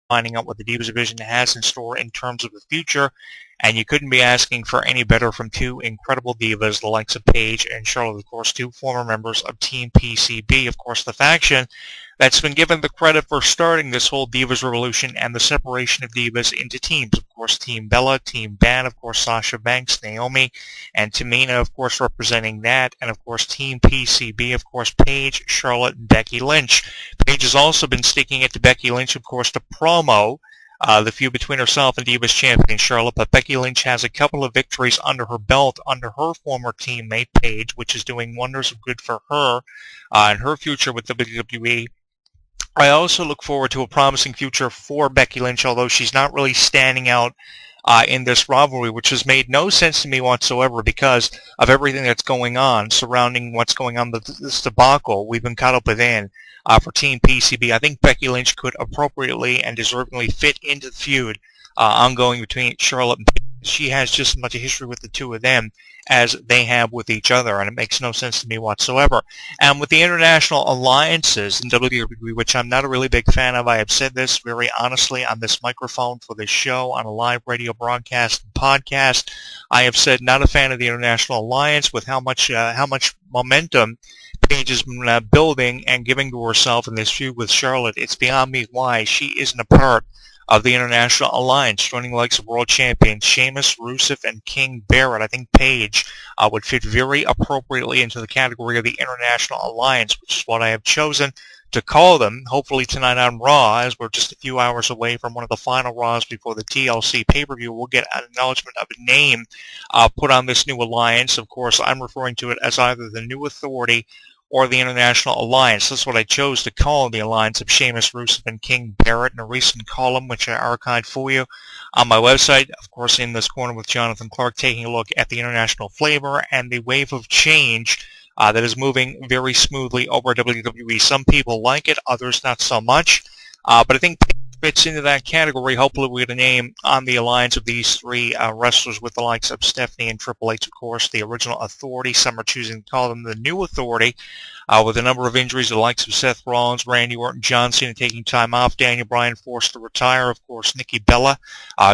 finding out what the Divas division has in store in terms of the future. And you couldn't be asking for any better from two incredible divas, the likes of Paige and Charlotte, of course, two former members of Team PCB, of course, the faction that's been given the credit for starting this whole Divas revolution and the separation of divas into teams. Of course, Team Bella, Team Ban, of course, Sasha Banks, Naomi, and Tamina, of course, representing that, and of course, Team PCB, of course, Paige, Charlotte, and Becky Lynch. Paige has also been sticking it to Becky Lynch, of course, to promo the feud between herself and Divas champion Charlotte, but Becky Lynch has a couple of victories under her belt under her former teammate Paige, which is doing wonders of good for her and her future with WWE. I also look forward to a promising future for Becky Lynch, although she's not really standing out in this rivalry, which has made no sense to me whatsoever because of everything that's going on surrounding what's going on with this debacle we've been caught up within for Team PCB. I think Becky Lynch could appropriately and deservingly fit into the feud ongoing between Charlotte and Paige. She has just as much a history with the two of them as they have with each other, and it makes no sense to me whatsoever. And with the international alliances in WWE, which I'm not a really big fan of, I have said this very honestly on this microphone for this show, on a live radio broadcast and podcast, I have said not a fan of the international alliance with how much momentum Paige has been building and giving to herself in this feud with Charlotte. It's beyond me why she isn't a part of the International Alliance, joining the likes of World Champions Sheamus, Rusev, and King Barrett. I think Paige would fit very appropriately into the category of the International Alliance, which is what I have chosen to call them, hopefully tonight on Raw, as we're just a few hours away from one of the final Raws before the TLC pay-per-view. We'll get an acknowledgement of a name put on this new alliance. Of course, I'm referring to it as either the New Authority or the International Alliance. That's what I chose to call the alliance of Sheamus, Rusev, and King Barrett in a recent column, which I archived for you on my website. Of course, in this corner with Jonathan Clarke, taking a look at the international flavor and the wave of change that is moving very smoothly over WWE. Some people like it, others not so much. But I think fits into that category. Hopefully we get a name on the alliance of these three wrestlers with the likes of Stephanie and Triple H, of course, the original Authority. Some are choosing to call them the New Authority. With a number of injuries, the likes of Seth Rollins, Randy Orton, John Cena taking time off, Daniel Bryan forced to retire, of course, Nikki Bella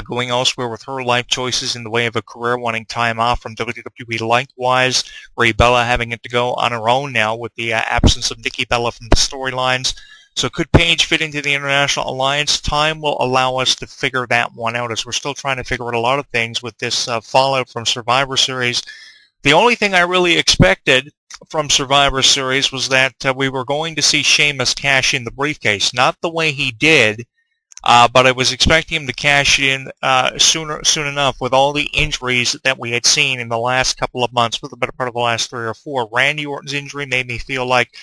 going elsewhere with her life choices in the way of a career, wanting time off from WWE. Likewise, Brie Bella having it to go on her own now with the absence of Nikki Bella from the storylines. So could Paige fit into the International Alliance? Time will allow us to figure that one out, as we're still trying to figure out a lot of things with this fallout from Survivor Series. The only thing I really expected from Survivor Series was that we were going to see Sheamus cash in the briefcase. Not the way he did, but I was expecting him to cash in soon enough with all the injuries that we had seen in the last couple of months, for the better part of the last 3 or 4. Randy Orton's injury made me feel like,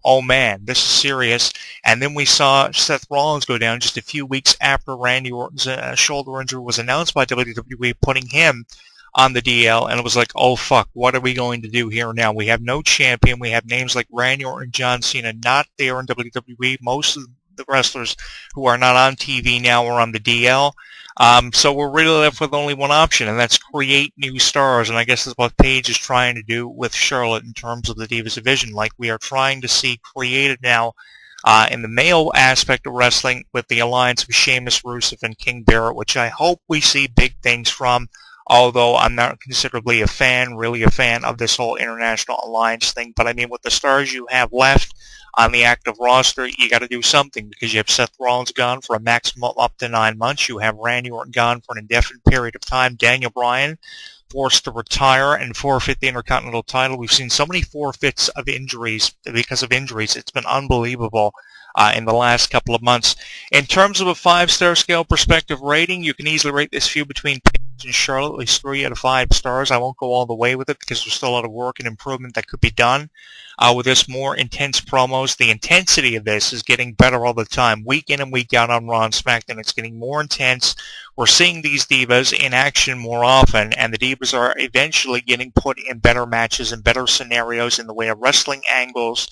oh man, this is serious. And then we saw Seth Rollins go down just a few weeks after Randy Orton's shoulder injury was announced by WWE, putting him on the DL, and it was like, oh fuck, what are we going to do here now? We have no champion. We have names like Randy Orton and John Cena not there in WWE. Most of the wrestlers who are not on TV now are on the DL. So we're really left with only one option, and that's create new stars. And I guess that's what Paige is trying to do with Charlotte in terms of the Divas division. Like, we are trying to see created now in the male aspect of wrestling with the alliance of Sheamus, Rusev, and King Barrett, which I hope we see big things from. Although I'm not considerably really a fan of this whole International Alliance thing. But I mean, with the stars you have left on the active roster, you got to do something, because you have Seth Rollins gone for a maximum of up to 9 months. You have Randy Orton gone for an indefinite period of time. Daniel Bryan forced to retire and forfeit the Intercontinental title. We've seen so many forfeits of injuries because of injuries. It's been unbelievable in the last couple of months. In terms of a 5-star scale perspective rating, you can easily rate this feud between Paige and Charlotte at least 3 out of 5 stars. I won't go all the way with it because there's still a lot of work and improvement that could be done with this. More intense promos. The intensity of this is getting better all the time. Week in and week out on Raw and SmackDown, it's getting more intense. We're seeing these divas in action more often, and the divas are eventually getting put in better matches and better scenarios in the way of wrestling angles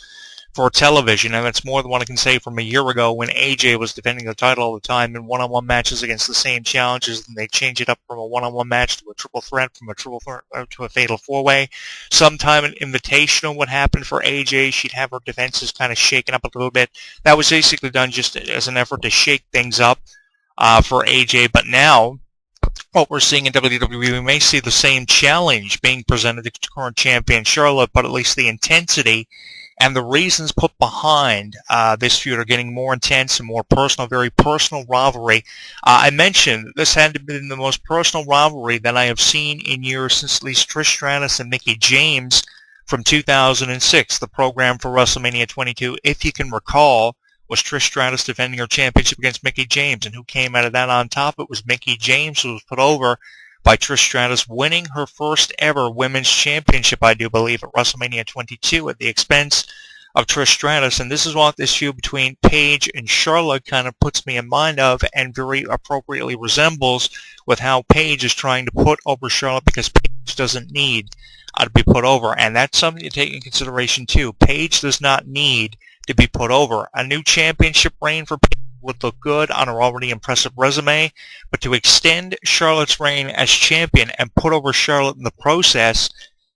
for television, and that's more than what I can say from a year ago when AJ was defending the title all the time in one-on-one matches against the same challengers, and they change it up from a one-on-one match to a triple threat, from a triple threat to a fatal four-way. Sometime an invitational would happen for AJ. She'd have her defenses kind of shaken up a little bit. That was basically done just as an effort to shake things up for AJ, but now what we're seeing in WWE, we may see the same challenge being presented to current champion Charlotte, but at least the intensity and the reasons put behind this feud are getting more intense and more personal, very personal rivalry. I mentioned that this had been the most personal rivalry that I have seen in years since at least Trish Stratus and Mickie James from 2006, the program for WrestleMania 22. If you can recall, was Trish Stratus defending her championship against Mickie James, and who came out of that on top? It was Mickie James, who was put over by Trish Stratus, winning her first ever women's championship, I do believe, at WrestleMania 22 at the expense of Trish Stratus. And this is what this feud between Paige and Charlotte kind of puts me in mind of, and very appropriately resembles with how Paige is trying to put over Charlotte, because Paige doesn't need to be put over. And that's something to take in consideration too. Paige does not need to be put over. A new championship reign for Paige would look good on her already impressive resume, but to extend Charlotte's reign as champion and put over Charlotte in the process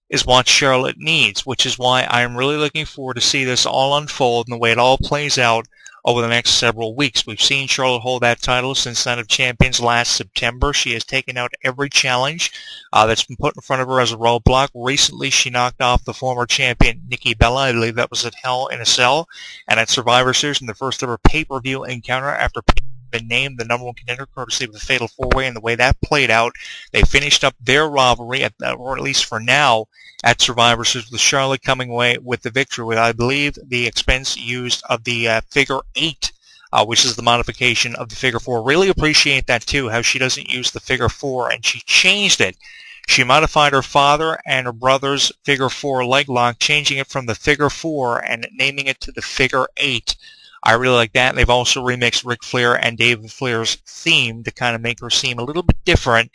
is what Charlotte needs, which is why I'm really looking forward to see this all unfold and the way it all plays out over the next several weeks. We've seen Charlotte hold that title since Night of Champions last September. She has taken out every challenge that's been put in front of her as a roadblock. Recently, she knocked off the former champion Nikki Bella. I believe that was at Hell in a Cell, and at Survivor Series in the first ever pay-per-view encounter after been named the number one contender courtesy of the Fatal 4-Way, and the way that played out, they finished up their rivalry, or at least for now, at Survivor Series, with Charlotte coming away with the victory, with, I believe, the expense used of the figure 8, which is the modification of the figure 4. Really appreciate that, too, how she doesn't use the figure 4, and she changed it. She modified her father and her brother's figure 4 leg lock, changing it from the figure 4 and naming it to the figure 8. I really like that. They've also remixed Ric Flair and David Flair's theme to kind of make her seem a little bit different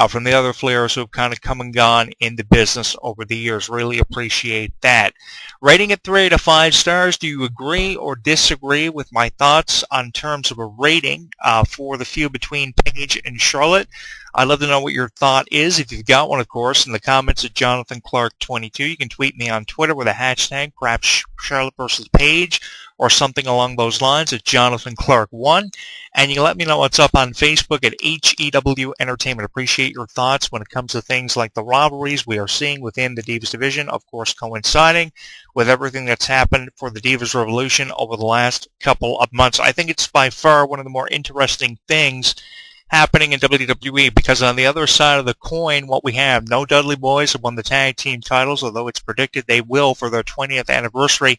from the other Flairs who have kind of come and gone in the business over the years. Really appreciate that. Rating it 3 to 5 stars. Do you agree or disagree with my thoughts on terms of a rating for the feud between Paige and Charlotte? I'd love to know what your thought is. If you've got one, of course, in the comments at Jonathan Clarke 22. You can tweet me on Twitter with a hashtag, perhaps Charlotte versus Paige, or something along those lines at Jonathan Clarke 1. And you can let me know what's up on Facebook at HEW Entertainment. Appreciate your thoughts when it comes to things like the rivalries we are seeing within the Divas division, of course coinciding with everything that's happened for the Divas Revolution over the last couple of months. I think it's by far one of the more interesting things happening in WWE, because on the other side of the coin, what we have, no Dudley Boys have won the tag team titles, although it's predicted they will for their 20th anniversary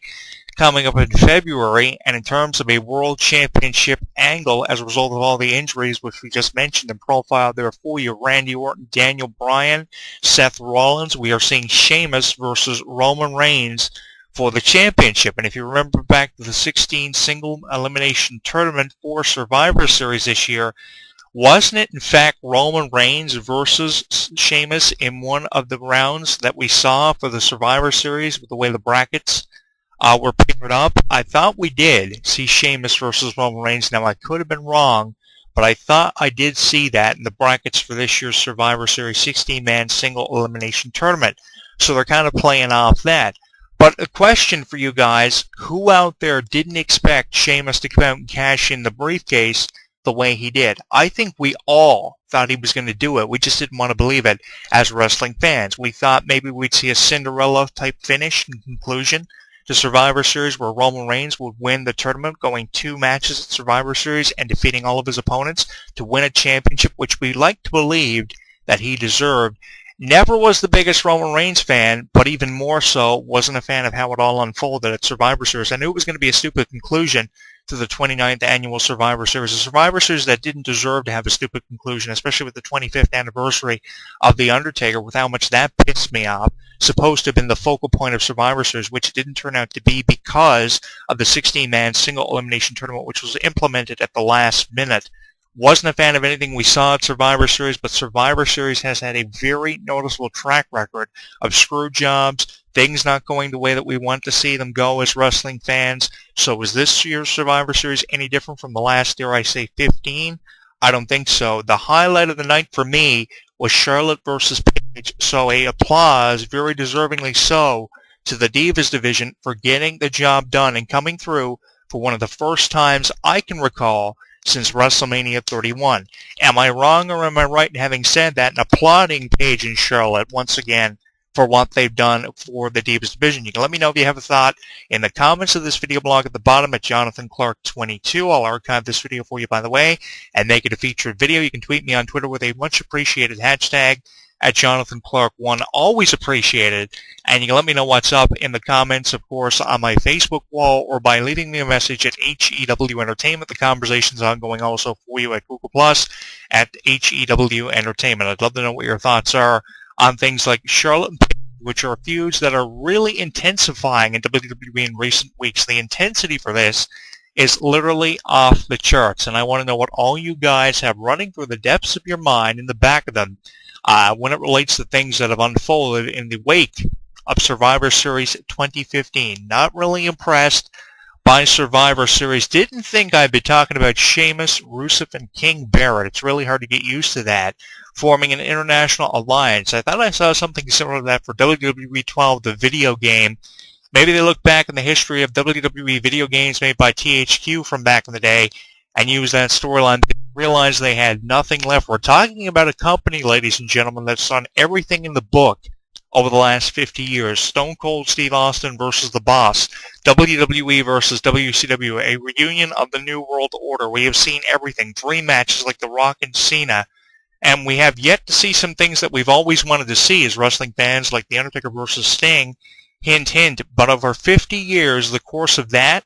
coming up in February. And in terms of a world championship angle, as a result of all the injuries which we just mentioned and profiled there for you, Randy Orton, Daniel Bryan, Seth Rollins, we are seeing Sheamus versus Roman Reigns for the championship. And if you remember back to the 16 single elimination tournament for Survivor Series this year, wasn't it, in fact, Roman Reigns versus Sheamus in one of the rounds that we saw for the Survivor Series with the way the brackets were paired up? I thought we did see Sheamus versus Roman Reigns. Now, I could have been wrong, but I thought I did see that in the brackets for this year's Survivor Series 16-man single elimination tournament. So they're kind of playing off that. But a question for you guys, who out there didn't expect Sheamus to come out and cash in the briefcase the way he did? I think we all thought he was going to do it. We just didn't want to believe it as wrestling fans. We thought maybe we'd see a Cinderella-type finish in conclusion to Survivor Series where Roman Reigns would win the tournament, going 2 matches at Survivor Series and defeating all of his opponents to win a championship, which we like to believe that he deserved. Never was the biggest Roman Reigns fan, but even more so wasn't a fan of how it all unfolded at Survivor Series. I knew it was going to be a stupid conclusion to the 29th annual Survivor Series. A Survivor Series that didn't deserve to have a stupid conclusion, especially with the 25th anniversary of The Undertaker, with how much that pissed me off. Supposed to have been the focal point of Survivor Series, which didn't turn out to be because of the 16-man single elimination tournament, which was implemented at the last minute Wasn't a fan of anything we saw at Survivor Series, but Survivor Series has had a very noticeable track record of screw jobs, things not going the way that we want to see them go as wrestling fans. So is this year's Survivor Series any different from the last, dare I say, 15? I don't think so. The highlight of the night for me was Charlotte versus Paige, so a applause, very deservingly so, to the Divas division for getting the job done and coming through for one of the first times I can recall since WrestleMania 31. Am I wrong or am I right in having said that and applauding Paige and Charlotte once again for what they've done for the Divas division? You can let me know if you have a thought in the comments of this video blog at the bottom at Jonathan Clarke 22. I'll archive this video for you, by the way, and make it a featured video. You can tweet me on Twitter with a much appreciated hashtag at Jonathan Clarke 1. Always appreciated. And you can let me know what's up in the comments, of course, on my Facebook wall or by leaving me a message at HEW Entertainment. The conversation's ongoing also for you at Google Plus at HEW Entertainment. I'd love to know what your thoughts are on things like Charlotte and Paige, which are feuds that are really intensifying in WWE in recent weeks. The intensity for this is literally off the charts, and I want to know what all you guys have running through the depths of your mind in the back of them when it relates to things that have unfolded in the wake of Survivor Series 2015. Not really impressed by Survivor Series. Didn't think I'd be talking about Sheamus, Rusev, and King Barrett. It's really hard to get used to that, forming an international alliance. I thought I saw something similar to that for WWE 12, the video game. Maybe they look back in the history of WWE video games made by THQ from back in the day and use that storyline. They realize they had nothing left. We're talking about a company, ladies and gentlemen, that's done everything in the book over the last 50 years. Stone Cold Steve Austin versus The Boss, WWE versus WCW, a reunion of the New World Order. We have seen everything, dream matches like The Rock and Cena, and we have yet to see some things that we've always wanted to see as wrestling fans, like The Undertaker versus Sting. Hint, hint. But over 50 years, the course of that,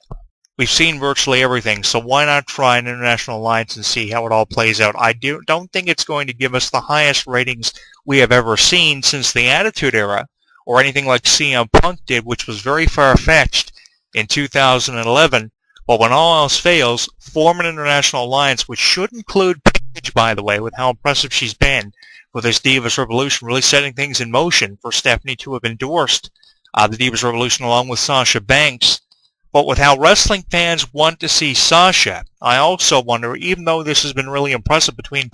we've seen virtually everything, so why not try an international alliance and see how it all plays out? I don't think it's going to give us the highest ratings we have ever seen since the Attitude Era, or anything like CM Punk did, which was very far-fetched in 2011. But when all else fails, form an international alliance, which should include Paige, by the way, with how impressive she's been with this Divas Revolution, really setting things in motion for Stephanie to have endorsed the Divas Revolution along with Sasha Banks. But with how wrestling fans want to see Sasha, I also wonder, even though this has been really impressive between